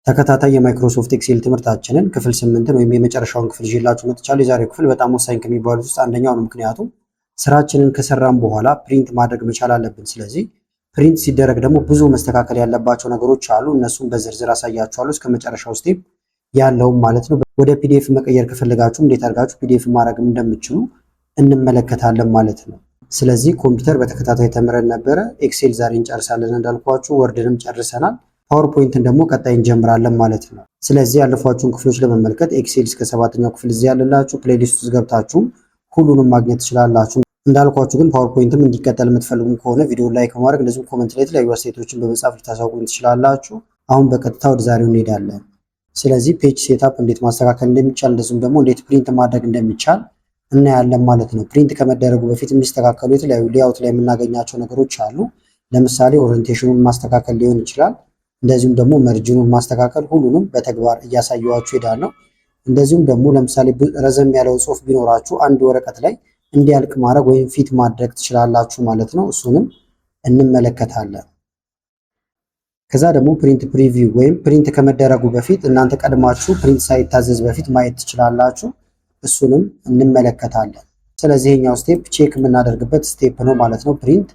ተከታታይ የማይክሮሶፍት ኤክሴል ትምህርታችንን ክፍል 8ን ወይም የመጨረሻውን ክፍል ይዤላችሁ መጥቻለሁ። የዛሬው ክፍል በጣም ወሳኝ ከሚባሉት ውስጥ አንደኛው ነው። ምክንያቱም ስራችንን ከሰራን በኋላ ፕሪንት ማድረግ መቻል አለብን። ስለዚህ ፕሪንት ሲደረግ ደግሞ ብዙ መስተካከል ያለባቸው ነገሮች አሉ። እነሱም በዝርዝር አሳያችኋለሁ እስከ መጨረሻው ስቴፕ ያለውም ማለት ነው። ወደ ፒዲኤፍ መቀየር ከፈለጋችሁ እንዴት አድርጋችሁ ፒዲኤፍ ማድረግ እንደምትችሉ እንመለከታለን ማለት ነው። ስለዚህ ኮምፒውተር በተከታታይ ተምረን ነበረ። ኤክሴል ዛሬ እንጨርሳለን እንዳልኳችሁ፣ ወርድንም ጨርሰናል። ፓወርፖይንትን ደግሞ ቀጣይ እንጀምራለን ማለት ነው። ስለዚህ ያለፏችሁን ክፍሎች ለመመልከት ኤክሴል እስከ 7ኛው ክፍል እዚህ ያለላችሁ ፕሌሊስት ውስጥ ገብታችሁ ሁሉንም ማግኘት ትችላላችሁ። እንዳልኳችሁ ግን ፓወርፖይንትም እንዲቀጠል የምትፈልጉ ከሆነ ቪዲዮ ላይክ በማድረግ እንደዚሁም ኮሜንት ላይ የተለያዩ አስተያየቶችን በመጻፍ ልታሳውቁኝ ትችላላችሁ። አሁን በቀጥታ ወደ ዛሬው እንሄዳለን። ስለዚህ ፔጅ ሴታፕ እንዴት ማስተካከል እንደሚቻል እንደዚሁም ደግሞ እንዴት ፕሪንት ማድረግ እንደሚቻል እናያለን ማለት ነው። ፕሪንት ከመደረጉ በፊት የሚስተካከሉ የተለያዩ ሌአውት ላይ የምናገኛቸው ነገሮች አሉ። ለምሳሌ ኦሪየንቴሽኑን ማስተካከል ሊሆን ይችላል። እንደዚሁም ደግሞ መርጅኑን ማስተካከል፣ ሁሉንም በተግባር እያሳየኋችሁ ሄዳለሁ። እንደዚሁም ደግሞ ለምሳሌ ረዘም ያለው ጽሑፍ ቢኖራችሁ አንድ ወረቀት ላይ እንዲያልቅ ማድረግ ወይም ፊት ማድረግ ትችላላችሁ ማለት ነው። እሱንም እንመለከታለን። ከዛ ደግሞ ፕሪንት ፕሪቪው ወይም ፕሪንት ከመደረጉ በፊት እናንተ ቀድማችሁ ፕሪንት ሳይታዘዝ በፊት ማየት ትችላላችሁ። እሱንም እንመለከታለን። ስለዚህ ይሄኛው ስቴፕ ቼክ የምናደርግበት ስቴፕ ነው ማለት ነው። ፕሪንት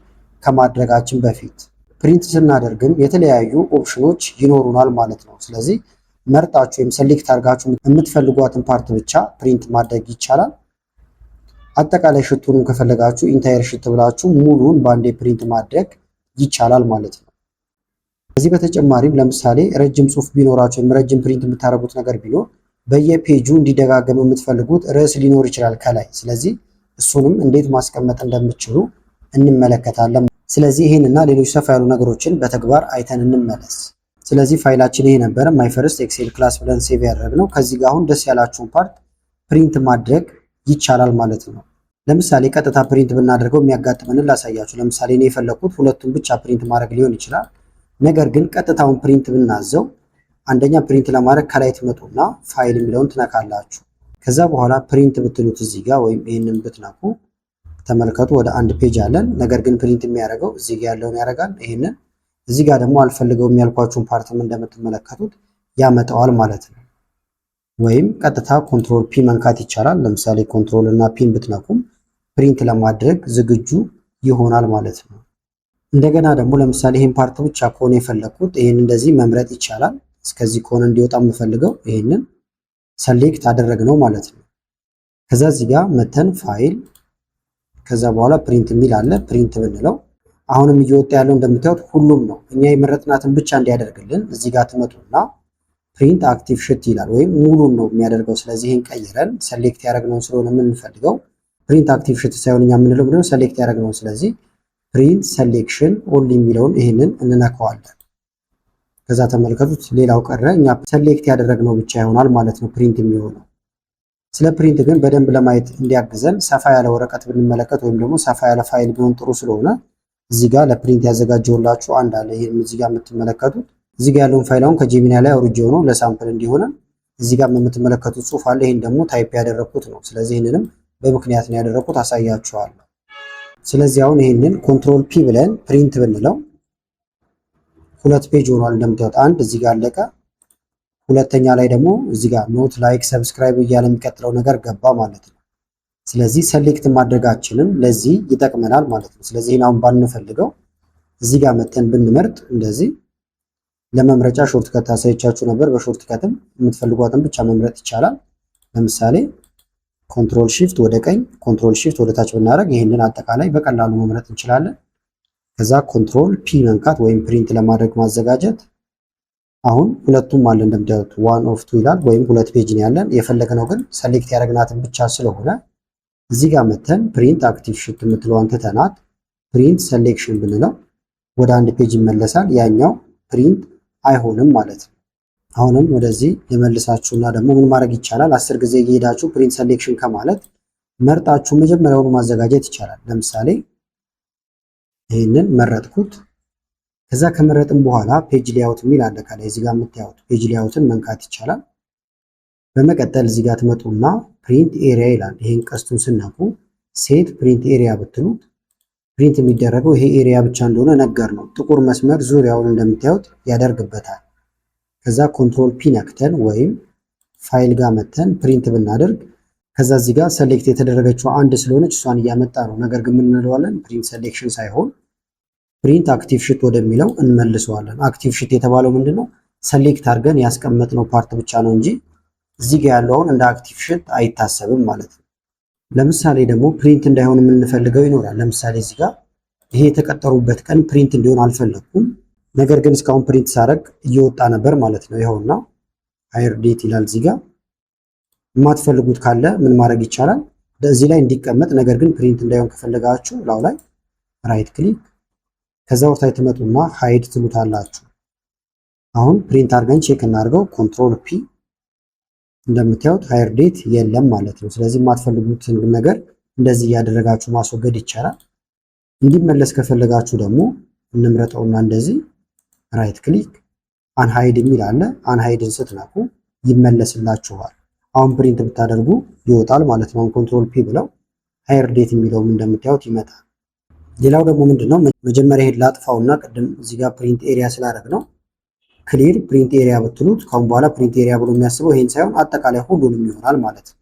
ከማድረጋችን በፊት ፕሪንት ስናደርግም የተለያዩ ኦፕሽኖች ይኖሩናል ማለት ነው። ስለዚህ መርጣችሁ ወይም ሰሌክት አድርጋችሁ የምትፈልጓትን ፓርት ብቻ ፕሪንት ማድረግ ይቻላል። አጠቃላይ ሽቱንም ከፈለጋችሁ ኢንታየር ሽት ብላችሁ ሙሉን በአንዴ ፕሪንት ማድረግ ይቻላል ማለት ነው። ከዚህ በተጨማሪም ለምሳሌ ረጅም ጽሑፍ ቢኖራችሁ ወይም ረጅም ፕሪንት የምታደርጉት ነገር ቢኖር በየፔጁ እንዲደጋገም የምትፈልጉት ርዕስ ሊኖር ይችላል ከላይ። ስለዚህ እሱንም እንዴት ማስቀመጥ እንደምትችሉ እንመለከታለን። ስለዚህ ይህንና ሌሎች ሰፋ ያሉ ነገሮችን በተግባር አይተን እንመለስ። ስለዚህ ፋይላችን ይሄ ነበረ፣ ማይ ፈርስት ኤክሴል ክላስ ብለን ሴቭ ያደረግነው። ከዚህ ጋር አሁን ደስ ያላችሁን ፓርት ፕሪንት ማድረግ ይቻላል ማለት ነው። ለምሳሌ ቀጥታ ፕሪንት ብናደርገው የሚያጋጥመንን ላሳያችሁ። ለምሳሌ እኔ የፈለኩት ሁለቱን ብቻ ፕሪንት ማድረግ ሊሆን ይችላል። ነገር ግን ቀጥታውን ፕሪንት ብናዘው አንደኛ ፕሪንት ለማድረግ ከላይ ትመጡና ፋይል የሚለውን ትነካላችሁ። ከዛ በኋላ ፕሪንት ብትሉት እዚህ ጋር ወይም ይህንን ብትነኩ ተመልከቱ፣ ወደ አንድ ፔጅ አለን። ነገር ግን ፕሪንት የሚያደርገው እዚህ ጋር ያለውን ያደርጋል። ይህንን እዚህ ጋር ደግሞ አልፈልገውም ያልኳችሁን ፓርትም እንደምትመለከቱት ያመጣዋል ማለት ነው። ወይም ቀጥታ ኮንትሮል ፒ መንካት ይቻላል። ለምሳሌ ኮንትሮል እና ፒን ብትነኩም ፕሪንት ለማድረግ ዝግጁ ይሆናል ማለት ነው። እንደገና ደግሞ ለምሳሌ ይህን ፓርት ብቻ ከሆነ የፈለኩት ይህን እንደዚህ መምረጥ ይቻላል። እስከዚህ ከሆነ እንዲወጣ የምፈልገው ይህንን ሰሌክት አደረግነው ማለት ነው። ከዛ እዚህ ጋር መተን ፋይል፣ ከዛ በኋላ ፕሪንት የሚል አለ። ፕሪንት ብንለው አሁንም እየወጣ ያለው እንደምታዩት ሁሉም ነው። እኛ የመረጥናትን ብቻ እንዲያደርግልን እዚህ ጋር ትመጡና ፕሪንት አክቲቭ ሽት ይላል፣ ወይም ሙሉን ነው የሚያደርገው። ስለዚህ ይህን ቀይረን ሰሌክት ያደረግነውን ስለሆነ የምንፈልገው ፕሪንት አክቲቭ ሽት ሳይሆን እኛ የምንለው ምንድነው ሰሌክት ያደረግነው። ስለዚህ ፕሪንት ሰሌክሽን ኦንሊ የሚለውን ይህንን እንነካዋለን። ከዛ ተመልከቱት ሌላው ቀረ። እኛ ሰሌክት ያደረግነው ብቻ ይሆናል ማለት ነው ፕሪንት የሚሆነው። ስለ ፕሪንት ግን በደንብ ለማየት እንዲያግዘን ሰፋ ያለ ወረቀት ብንመለከት ወይም ደግሞ ሰፋ ያለ ፋይል ቢሆን ጥሩ ስለሆነ እዚህ ጋር ለፕሪንት ያዘጋጀውላችሁ አንድ አለ። ይሄን እዚህ ጋር የምትመለከቱት እዚህ ጋር ያለውን ፋይል አሁን ከጄሚናይ ላይ አውርጄው ነው ለሳምፕል እንዲሆነ እዚህ ጋር የምትመለከቱት ጽሑፍ አለ። ይሄን ደግሞ ታይፕ ያደረኩት ነው። ስለዚህ ይሄንንም በምክንያት ነው ያደረኩት፣ አሳያችኋለሁ። ስለዚህ አሁን ይሄንን ኮንትሮል ፒ ብለን ፕሪንት ብንለው ሁለት ፔጅ ሆኗል እንደምታዩት። አንድ እዚህ ጋር አለቀ። ሁለተኛ ላይ ደግሞ እዚህ ጋር ኖት ላይክ ሰብስክራይብ እያለ የሚቀጥለው ነገር ገባ ማለት ነው። ስለዚህ ሰሌክት ማድረጋችንም ለዚህ ይጠቅመናል ማለት ነው። ስለዚህ ይሄን አሁን ባንፈልገው እዚህ ጋር መተን ብንመርጥ እንደዚህ ለመምረጫ ሾርት ከት አሳይቻችሁ ነበር። በሾርት ከትም የምትፈልጓትን ብቻ መምረጥ ይቻላል። ለምሳሌ ኮንትሮል ሺፍት ወደ ቀኝ፣ ኮንትሮል ሺፍት ወደ ታች ብናደርግ ይሄንን አጠቃላይ በቀላሉ መምረጥ እንችላለን። ከዛ ኮንትሮል ፒ መንካት ወይም ፕሪንት ለማድረግ ማዘጋጀት። አሁን ሁለቱም አለ እንደምታዩት ዋን ኦፍ ቱ ይላል፣ ወይም ሁለት ፔጅ ነው ያለን። የፈለግነው ግን ሰሌክት ያደረግናትን ብቻ ስለሆነ እዚህ ጋር መተን ፕሪንት አክቲቭ ሽት የምትለዋን ትተናት ፕሪንት ሰሌክሽን ብንለው ወደ አንድ ፔጅ ይመለሳል። ያኛው ፕሪንት አይሆንም ማለት ነው። አሁንም ወደዚህ ልመልሳችሁና ደግሞ ምን ማድረግ ይቻላል? 10 ጊዜ እየሄዳችሁ ፕሪንት ሰሌክሽን ከማለት መርጣችሁ መጀመሪያውኑ ማዘጋጀት ይቻላል። ለምሳሌ ይህንን መረጥኩት። ከዛ ከመረጥን በኋላ ፔጅ ሌአውት የሚል አለ ከላይ እዚህ ጋር የምታዩት ፔጅ ሌአውትን መንካት ይቻላል። በመቀጠል እዚህ ጋር ትመጡና ፕሪንት ኤሪያ ይላል። ይሄን ቀስቱን ስነኩ ሴት ፕሪንት ኤሪያ ብትሉት ፕሪንት የሚደረገው ይሄ ኤሪያ ብቻ እንደሆነ ነገር ነው። ጥቁር መስመር ዙሪያውን እንደምታዩት ያደርግበታል። ከዛ ኮንትሮል ፒ ነክተን ወይም ፋይል ጋር መተን ፕሪንት ብናደርግ ከዛ እዚህ ጋር ሰሌክት የተደረገችው አንድ ስለሆነች እሷን እያመጣ ነው። ነገር ግን ምን እንለዋለን? ፕሪንት ሴሌክሽን ሳይሆን ፕሪንት አክቲቭ ሽት ወደሚለው እንመልሰዋለን። አክቲቭ ሽት የተባለው ምንድነው? ሰሌክት አድርገን ያስቀመጥነው ፓርት ብቻ ነው እንጂ እዚህ ጋር ያለውን እንደ አክቲቭ ሽት አይታሰብም ማለት ነው። ለምሳሌ ደግሞ ፕሪንት እንዳይሆን የምንፈልገው ይኖራል። ለምሳሌ እዚህ ጋር ይሄ የተቀጠሩበት ቀን ፕሪንት እንዲሆን አልፈለኩም። ነገር ግን እስካሁን ፕሪንት ሳደርግ እየወጣ ነበር ማለት ነው። ይኸውና ሃየር ዴት ይላል እዚህ ጋር። የማትፈልጉት ካለ ምን ማድረግ ይቻላል? እዚህ ላይ እንዲቀመጥ ነገር ግን ፕሪንት እንዳይሆን ከፈለጋችሁ ላው ላይ ራይት ክሊክ ከዛ ወርታይ ትመጡና ሃይድ ትሉታላችሁ። አሁን ፕሪንት አድርገን ቼክ እናድርገው። ኮንትሮል ፒ እንደምታዩት ሃየር ዴት የለም ማለት ነው። ስለዚህ የማትፈልጉትን ነገር እንደዚህ እያደረጋችሁ ማስወገድ ይቻላል። እንዲመለስ ከፈለጋችሁ ደግሞ እንምረጠውና እንደዚህ ራይት ክሊክ አንሃይድ የሚል አለ። አንሃይድን ስትነኩ ይመለስላችኋል። አሁን ፕሪንት ብታደርጉ ይወጣል ማለት ነው። ኮንትሮል ፒ ብለው ሃየር ዴት የሚለውም እንደምታዩት ይመጣል። ሌላው ደግሞ ምንድነው? መጀመሪያ ሄድ ላጥፋውና ቅድም እዚህ ጋር ፕሪንት ኤሪያ ስላደረግ ነው ክሊር ፕሪንት ኤሪያ ብትሉት ካሁን በኋላ ፕሪንት ኤሪያ ብሎ የሚያስበው ይሄን ሳይሆን አጠቃላይ ሁሉንም ይሆናል ማለት ነው።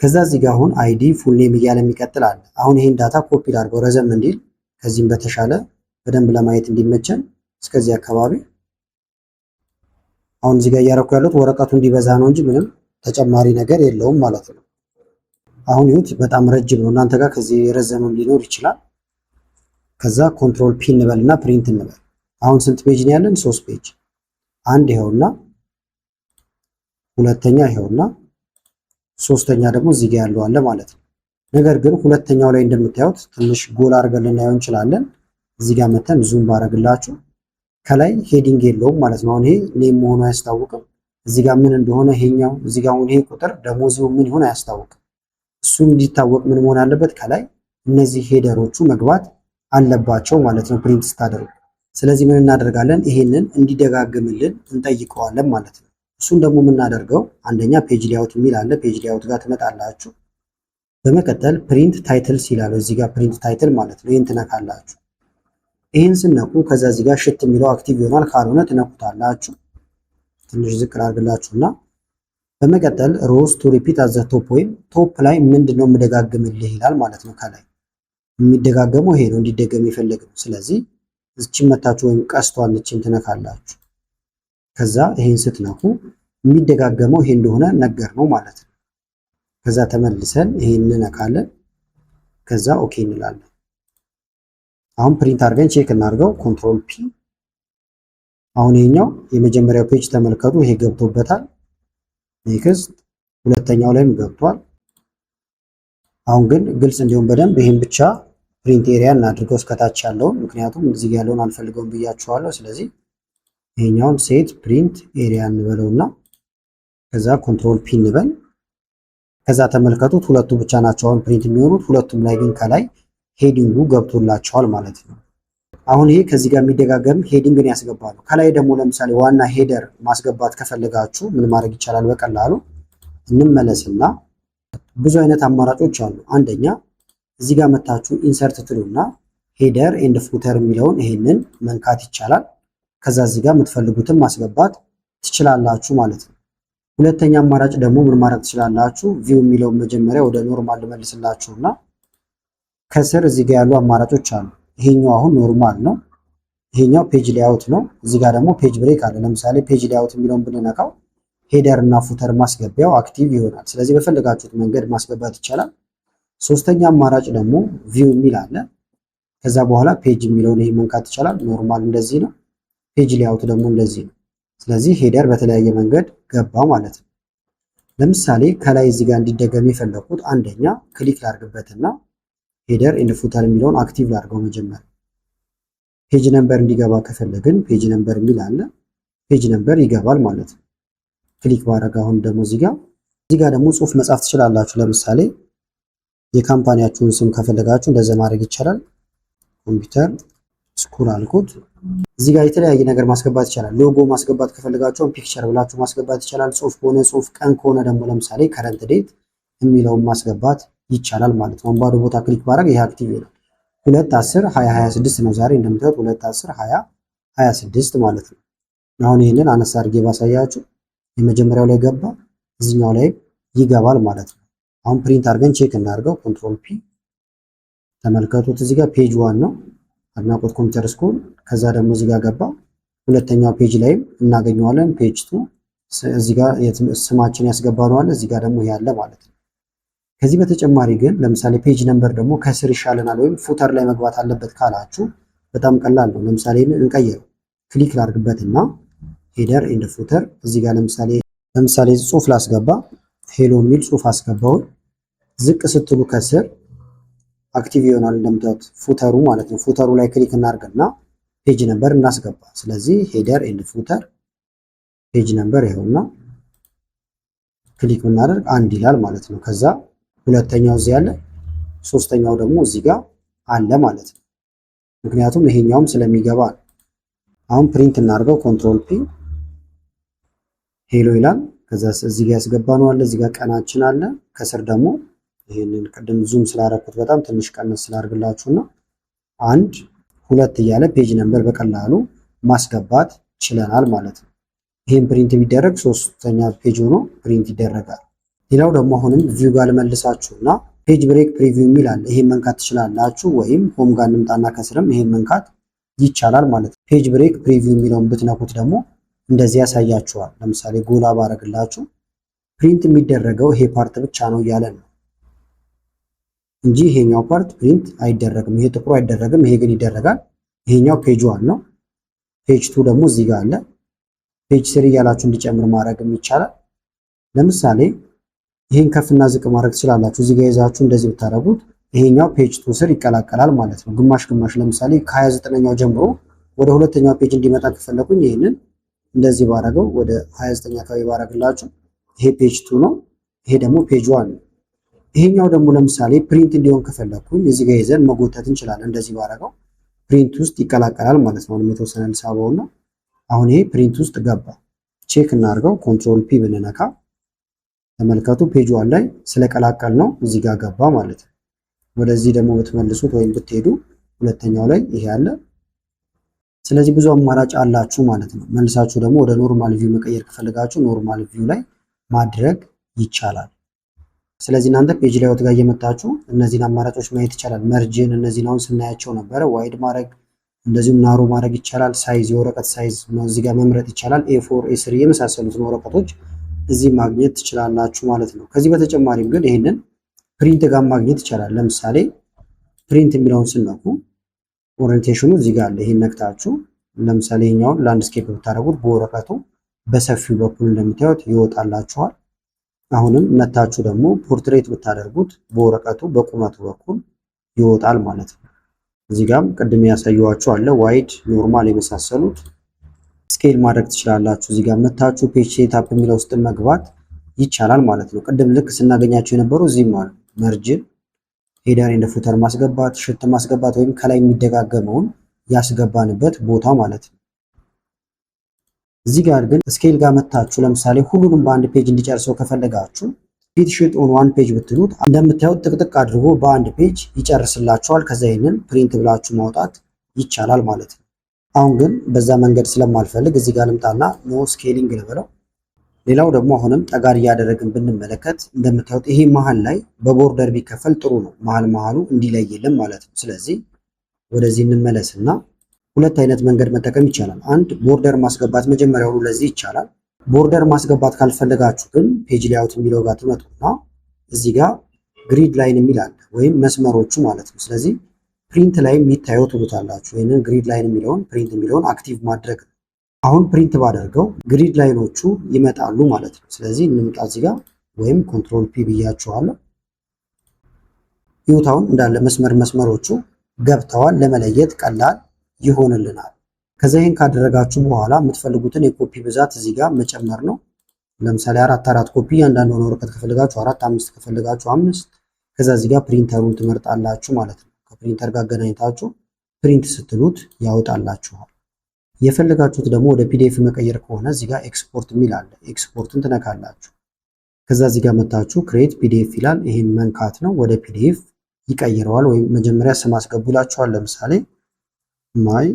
ከዛ እዚህ ጋር አሁን አይዲ ፉል ኔም እያለ የሚቀጥል አለ። አሁን ይሄን ዳታ ኮፒ አድርገው ረዘም እንዲል ከዚህም በተሻለ በደንብ ለማየት እንዲመቸን እስከዚህ አካባቢ አሁን እዚህ ጋር እያደረኩ ያሉት ወረቀቱ እንዲበዛ ነው እንጂ ምንም ተጨማሪ ነገር የለውም ማለት ነው። አሁን ይሁት በጣም ረጅም ነው። እናንተ ጋር ከዚህ የረዘመም ሊኖር ይችላል። ከዛ ኮንትሮል ፒ እንበልና ፕሪንት እንበል። አሁን ስንት ፔጅ ነው ያለን? 3 ፔጅ። አንድ ይሄውና፣ ሁለተኛ ይሄውና፣ ሶስተኛ ደግሞ እዚህ ጋር ያለው አለ ማለት ነው። ነገር ግን ሁለተኛው ላይ እንደምታዩት ትንሽ ጎል አድርገን ልናየው እንችላለን። እዚህ ጋር መተን ዙም ባረግላችሁ ከላይ ሄዲንግ የለውም ማለት ነው። አሁን ይሄ ኔም መሆኑ አያስታውቅም። እዚህ ጋር ምን እንደሆነ ይሄኛው እዚህ ጋር አሁን ይሄ ቁጥር ደሞዙ ምን ይሆን አያስታውቅም። እሱ እንዲታወቅ ምን መሆን አለበት? ከላይ እነዚህ ሄደሮቹ መግባት አለባቸው ማለት ነው ፕሪንት ስታደርጉ። ስለዚህ ምን እናደርጋለን? ይሄንን እንዲደጋግምልን እንጠይቀዋለን ማለት ነው። እሱን ደግሞ የምናደርገው አንደኛ ፔጅ ሌአውት የሚል አለ። ፔጅ ሌአውት ጋር ትመጣላችሁ። በመቀጠል ፕሪንት ታይትልስ ይላል እዚህ ጋር ፕሪንት ታይትል ማለት ነው። ይሄን ትነካላችሁ። ይሄን ስነኩ ከዛ እዚህ ጋር ሽት የሚለው አክቲቭ ይሆናል። ካልሆነ ትነኩታላችሁ። ትንሽ ዝቅ አድርግላችሁና በመቀጠል ሮዝ ቱ ሪፒት አዘ ቶፕ ወይም ቶፕ ላይ ምንድነው የምደጋግምልህ ይላል ማለት ነው። ከላይ የሚደጋገመው ይሄ ነው እንዲደገም የፈለግነው። ስለዚህ እዚችን መታችሁ ወይም ቀስቷን እቺን ትነካላችሁ። ከዛ ይሄን ስትነኩ የሚደጋገመው ይሄ እንደሆነ ነገር ነው ማለት ነው። ከዛ ተመልሰን ይሄን እንነካለን። ከዛ ኦኬ እንላለን። አሁን ፕሪንት አድርገን ቼክ እናድርገው። ኮንትሮል ፒ። አሁን ይሄኛው የመጀመሪያው ፔጅ ተመልከቱ፣ ይሄ ገብቶበታል። ኔክስት ሁለተኛው ላይም ገብቷል። አሁን ግን ግልጽ እንዲሆን በደንብ ይሄን ብቻ ፕሪንት ኤሪያ እናድርገው እስከታች ያለውን፣ ምክንያቱም እዚህ ያለውን አልፈልገውም ብያችኋለሁ። ስለዚህ ይሄኛውን ሴት ፕሪንት ኤሪያ እንበለውና ከዛ ኮንትሮል ፒ እንበል። ከዛ ተመልከቱት ሁለቱ ብቻ ናቸው አሁን ፕሪንት የሚሆኑት። ሁለቱም ላይ ግን ከላይ ሄዲንጉ ገብቶላቸዋል ማለት ነው። አሁን ይሄ ከዚህ ጋር የሚደጋገም ሄዲንግን ያስገባሉ። ከላይ ደግሞ ለምሳሌ ዋና ሄደር ማስገባት ከፈለጋችሁ ምን ማድረግ ይቻላል? በቀላሉ እንመለስና ብዙ አይነት አማራጮች አሉ። አንደኛ እዚህ ጋር መታችሁ ኢንሰርት ትሉና ሄደር ኤንድ ፉተር የሚለውን ይሄንን መንካት ይቻላል። ከዛ እዚህ ጋር የምትፈልጉትን ማስገባት ትችላላችሁ ማለት ነው። ሁለተኛ አማራጭ ደግሞ ምን ማድረግ ትችላላችሁ? ቪው የሚለውን መጀመሪያ ወደ ኖርማል ልመልስላችሁና ከስር እዚህ ጋር ያሉ አማራጮች አሉ። ይሄኛው አሁን ኖርማል ነው። ይሄኛው ፔጅ ሌአውት ነው። እዚህ ጋር ደግሞ ፔጅ ብሬክ አለ። ለምሳሌ ፔጅ ሌአውት የሚለውን ብንነካው ሄደር እና ፉተር ማስገቢያው አክቲቭ ይሆናል። ስለዚህ በፈለጋችሁት መንገድ ማስገባት ይቻላል። ሶስተኛ አማራጭ ደግሞ ቪው የሚል አለ። ከዛ በኋላ ፔጅ የሚለውን ይሄ መንካት ይቻላል። ኖርማል እንደዚህ ነው። ፔጅ ሌአውት ደግሞ እንደዚህ ነው። ስለዚህ ሄደር በተለያየ መንገድ ገባ ማለት ነው። ለምሳሌ ከላይ እዚህ ጋር እንዲደገም የፈለኩት አንደኛ ክሊክ ላድርግበትና ሄደር ኤንድ ፉተር የሚለውን አክቲቭ ላድርገው መጀመሪያ። ፔጅ ነምበር እንዲገባ ከፈለግን ፔጅ ነምበር የሚል አለ። ፔጅ ነምበር ይገባል ማለት ነው። ክሊክ ባደረግ አሁን ደግሞ እዚህ ጋር ደግሞ ጽሁፍ መጻፍ ትችላላችሁ። ለምሳሌ የካምፓኒያችሁን ስም ከፈለጋችሁ እንደዛ ማድረግ ይቻላል። ኮምፒውተር ስኩል አልኩት። እዚህ ጋር የተለያየ ነገር ማስገባት ይቻላል። ሎጎ ማስገባት ከፈለጋችሁ ፒክቸር ብላችሁ ማስገባት ይቻላል። ጽሁፍ ከሆነ ጽሁፍ፣ ቀን ከሆነ ደግሞ ለምሳሌ ከረንት ዴት የሚለውን ማስገባት ይቻላል ማለት ነው። ባዶ ቦታ ክሊክ ባደረግ ይሄ አክቲቭ ይሆናል። 2/10/2026 ነው ዛሬ እንደምታዩት 2/10/2026 ማለት ነው። አሁን ይህንን አነሳ አድርጌ ባሳያችሁ የመጀመሪያው ላይ ገባ፣ እዚህኛው ላይ ይገባል ማለት ነው። አሁን ፕሪንት አድርገን ቼክ እናድርገው። ኮንትሮል ፒ ተመልከቱት። እዚህ ጋር ፔጅ 1 ነው አድናቆት ኮምፒውተር ስኩል። ከዛ ደግሞ እዚህ ጋር ገባ። ሁለተኛው ፔጅ ላይም እናገኘዋለን። ፔጅ 2 እዚህ ጋር ስማችን ያስገባነው አለ፣ እዚህ ጋር ደግሞ ይሄ አለ ማለት ነው። ከዚህ በተጨማሪ ግን ለምሳሌ ፔጅ ነምበር ደግሞ ከስር ይሻለናል ወይም ፉተር ላይ መግባት አለበት ካላችሁ በጣም ቀላል ነው። ለምሳሌ እንቀይረው። ክሊክ ላድርግበትና ሄደር ኤንድ ፉተር እዚህ ጋር ለምሳሌ ጽሁፍ ላስገባ፣ ሄሎ የሚል ጽሁፍ አስገባው። ዝቅ ስትሉ ከስር አክቲቭ ይሆናል እንደምታዩት ፉተሩ ማለት ነው። ፉተሩ ላይ ክሊክ እናድርግና ፔጅ ነምበር እናስገባ። ስለዚህ ሄደር ኤንድ ፉተር ፔጅ ነምበር ይኸውና ክሊክ ብናደርግ 1 ይላል ማለት ነው። ከዛ ሁለተኛው እዚህ አለ፣ ሶስተኛው ደግሞ እዚህ ጋር አለ ማለት ነው። ምክንያቱም ይሄኛውም ስለሚገባ ነው። አሁን ፕሪንት እናድርገው። ኮንትሮል ፒ ሄሎ ይላል። ከዛ እዚህ ጋር ያስገባነው አለ፣ እዚህ ጋር ቀናችን አለ። ከስር ደግሞ ይሄንን ቅድም ዙም ስላደረኩት በጣም ትንሽ ቀነስ ስላደርግላችሁና 1 2 እያለ ፔጅ ነምበር በቀላሉ ማስገባት ችለናል ማለት ነው። ይሄን ፕሪንት ቢደረግ ሶስተኛ ፔጅ ሆኖ ፕሪንት ይደረጋል። ሌላው ደግሞ አሁንም ቪው ጋር ልመልሳችሁና ፔጅ ብሬክ ፕሪቪው የሚል አለ። ይሄን መንካት ትችላላችሁ፣ ወይም ሆም ጋር እንምጣና ከስርም ይሄን መንካት ይቻላል ማለት ነው። ፔጅ ብሬክ ፕሪቪው የሚለውን ብትነኩት ደግሞ እንደዚህ ያሳያችኋል። ለምሳሌ ጎላ ባረግላችሁ ፕሪንት የሚደረገው ይሄ ፓርት ብቻ ነው እያለ ነው እንጂ ይሄኛው ፓርት ፕሪንት አይደረግም። ይሄ ጥቁሩ አይደረግም፣ ይሄ ግን ይደረጋል። ይሄኛው ፔጅ 1 ነው። ፔጅ 2 ደግሞ እዚህ ጋር አለ። ፔጅ 3 እያላችሁ እንዲጨምር ማድረግም ይቻላል። ለምሳሌ ይሄን ከፍና ዝቅ ማድረግ ትችላላችሁ። እዚህ ጋር ይዛችሁ እንደዚህ ብታደርጉት ይሄኛው ፔጅ 2 ስር ይቀላቀላል ማለት ነው። ግማሽ ግማሽ። ለምሳሌ ከ29ኛው ጀምሮ ወደ ሁለተኛው ፔጅ እንዲመጣ ከፈለኩኝ ይሄንን እንደዚህ ባረገው ወደ 29 አካባቢ ባረግላችሁ ይሄ ፔጅ 2 ነው። ይሄ ደግሞ ፔጅ 1 ነው። ይሄኛው ደግሞ ለምሳሌ ፕሪንት እንዲሆን ከፈለኩኝ እዚህ ጋር ይዘን መጎተት እንችላለን። እንደዚህ ባረገው ፕሪንት ውስጥ ይቀላቀላል ማለት ነው። የተወሰነ ልሳበውና አሁን ይሄ ፕሪንት ውስጥ ገባ። ቼክ እናድርገው። ኮንትሮል ፒ ብንነካ ተመልከቱ፣ ፔጅ 1 ላይ ስለቀላቀል ነው እዚህ ጋር ገባ ማለት ነው። ወደዚህ ደግሞ ብትመልሱት ወይም ብትሄዱ ሁለተኛው ላይ ይሄ አለ። ስለዚህ ብዙ አማራጭ አላችሁ ማለት ነው። መልሳችሁ ደግሞ ወደ ኖርማል ቪው መቀየር ከፈለጋችሁ ኖርማል ቪው ላይ ማድረግ ይቻላል። ስለዚህ እናንተ ፔጅ ላይአውት ጋር እየመጣችሁ እነዚህን አማራጮች ማየት ይቻላል። መርጅን እነዚህን አሁን ስናያቸው ነበረ። ዋይድ ማድረግ እንደዚሁም ናሮ ማድረግ ይቻላል። ሳይዝ የወረቀት ሳይዝ እዚህ ጋር መምረጥ ይቻላል። ኤ4 ኤ3 የመሳሰሉትን ወረቀቶች እዚህ ማግኘት ትችላላችሁ ማለት ነው። ከዚህ በተጨማሪም ግን ይህንን ፕሪንት ጋር ማግኘት ይቻላል። ለምሳሌ ፕሪንት የሚለውን ስነኩ ኦሪየንቴሽኑ እዚህ ጋር አለ። ይሄን ነክታችሁ ለምሳሌ ይሄኛውን ላንድስኬፕ ብታደርጉት በወረቀቱ በሰፊው በኩል እንደምታዩት ይወጣላችኋል። አሁንም መታችሁ ደግሞ ፖርትሬት ብታደርጉት በወረቀቱ በቁመቱ በኩል ይወጣል ማለት ነው። እዚህ ጋርም ቅድም ያሳየኋችሁ አለ ዋይድ፣ ኖርማል የመሳሰሉት ስኬል ማድረግ ትችላላችሁ። እዚህ ጋር መታችሁ ፔጅ ሴትአፕ የሚለው ውስጥ መግባት ይቻላል ማለት ነው። ቅድም ልክ ስናገኛቸው የነበሩ እዚህም አሉ። መርጅን፣ ሄደር ኤንድ ፉተር ማስገባት፣ ሽት ማስገባት ወይም ከላይ የሚደጋገመውን ያስገባንበት ቦታ ማለት ነው። እዚህ ጋር ግን ስኬል ጋር መታችሁ ለምሳሌ ሁሉንም በአንድ ፔጅ እንዲጨርሰው ከፈለጋችሁ ፊት ሽት ኦን ዋን ፔጅ ብትሉት እንደምታዩት ጥቅጥቅ አድርጎ በአንድ ፔጅ ይጨርስላችኋል። ከዛ ይሄንን ፕሪንት ብላችሁ ማውጣት ይቻላል ማለት ነው። አሁን ግን በዛ መንገድ ስለማልፈልግ እዚህ ጋር ልምጣና ኖ ስኬሊንግ ልበለው። ሌላው ደግሞ አሁንም ጠጋር እያደረግን ብንመለከት እንደምታዩት ይሄ መሀል ላይ በቦርደር ቢከፈል ጥሩ ነው፣ መሀሉ እንዲለይልን ማለት ነው። ስለዚህ ወደዚህ እንመለስና ሁለት አይነት መንገድ መጠቀም ይቻላል። አንድ ቦርደር ማስገባት መጀመሪያውኑ ለዚህ ይቻላል። ቦርደር ማስገባት ካልፈለጋችሁ ግን ፔጅ ላይአውት የሚለው ጋር ትመጡና እዚህ ጋር ግሪድ ላይን የሚል አለ ወይም መስመሮቹ ማለት ነው። ስለዚህ ፕሪንት ላይ የሚታየው ትሉታላችሁ። ይህንን ግሪድ ላይን የሚለውን ፕሪንት የሚለውን አክቲቭ ማድረግ ነው። አሁን ፕሪንት ባደርገው ግሪድ ላይኖቹ ይመጣሉ ማለት ነው። ስለዚህ እንምጣ እዚህ ጋር ወይም ኮንትሮል ፒ ብያችኋለሁ። ይሁታውን እንዳለ መስመሮቹ ገብተዋል። ለመለየት ቀላል ይሆንልናል። ከዛ ይሄን ካደረጋችሁ በኋላ የምትፈልጉትን የኮፒ ብዛት እዚህ ጋር መጨመር ነው። ለምሳሌ 4 ኮፒ እያንዳንዱን ወረቀት ከፈለጋችሁ 4፣ 5 ከፈለጋችሁ 5። ከዛ እዚህ ጋር ፕሪንተሩን ትመርጣላችሁ ማለት ነው። ከፕሪንተር ጋር አገናኝታችሁ ፕሪንት ስትሉት ያወጣላችኋል። የፈለጋችሁት ደግሞ ወደ ፒዲኤፍ መቀየር ከሆነ እዚህ ጋር ኤክስፖርት የሚል አለ። ኤክስፖርትን ትነካላችሁ። ከዛ እዚህ ጋር መታችሁ ክሬት ፒዲኤፍ ይላል። ይሄን መንካት ነው። ወደ ፒዲኤፍ ይቀይረዋል። ወይም መጀመሪያ ስም አስገቡላችኋል። ለምሳሌ ማይ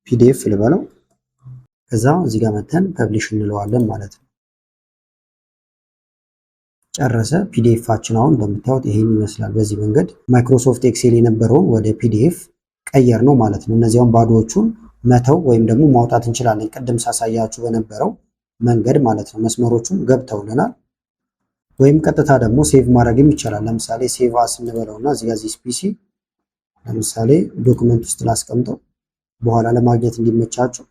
ፒዲኤፍ ልበለው። ከዛ እዚህ ጋር መተን ፐብሊሽ እንለዋለን ማለት ነው። ጨረሰ። ፒዲኤፋችን አሁን እንደምታዩት ይሄን ይመስላል። በዚህ መንገድ ማይክሮሶፍት ኤክሴል የነበረውን ወደ ፒዲኤፍ ቀየር ነው ማለት ነው። እነዚያውን ባዶዎቹን መተው ወይም ደግሞ ማውጣት እንችላለን፣ ቅድም ሳሳያችሁ በነበረው መንገድ ማለት ነው። መስመሮቹን ገብተውልናል። ወይም ቀጥታ ደግሞ ሴቭ ማድረግም ይቻላል። ለምሳሌ ሴቭ አስ እንበለውና እዚህ ጋር ዚስ ፒሲ ለምሳሌ ዶክመንት ውስጥ ላስቀምጠው በኋላ ለማግኘት እንዲመቻችሁ።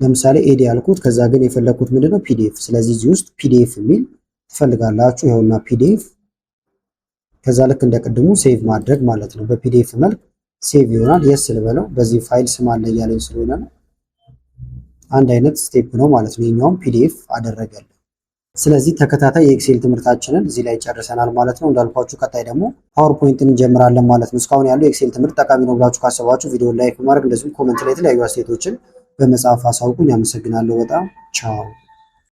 ለምሳሌ ኤዲ ያልኩት፣ ከዛ ግን የፈለኩት ምንድነው ፒዲኤፍ። ስለዚህ እዚህ ውስጥ ፒዲኤፍ የሚል ትፈልጋላችሁ። ይኸውና ፒዲኤፍ። ከዛ ልክ እንደቀድሙ ሴቭ ማድረግ ማለት ነው። በፒዲኤፍ መልክ ሴቭ ይሆናል። የስ ልበለው። በዚህ ፋይል ስም አለ እያለኝ ስለሆነ ነው። አንድ አይነት ስቴፕ ነው ማለት ነው። የኛውም ፒዲኤፍ አደረገልን። ስለዚህ ተከታታይ የኤክሴል ትምህርታችንን እዚህ ላይ ጨርሰናል ማለት ነው። እንዳልኳችሁ ቀጣይ ደግሞ ፓወርፖይንትን እንጀምራለን ማለት ነው። እስካሁን ያለው የኤክሴል ትምህርት ጠቃሚ ነው ብላችሁ ካሰባችሁ ቪዲዮ ላይክ በማድረግ እንደዚሁም ኮሜንት ላይ የተለያዩ አስተያየቶችን በመጻፍ አሳውቁኝ። አመሰግናለሁ በጣም ቻው።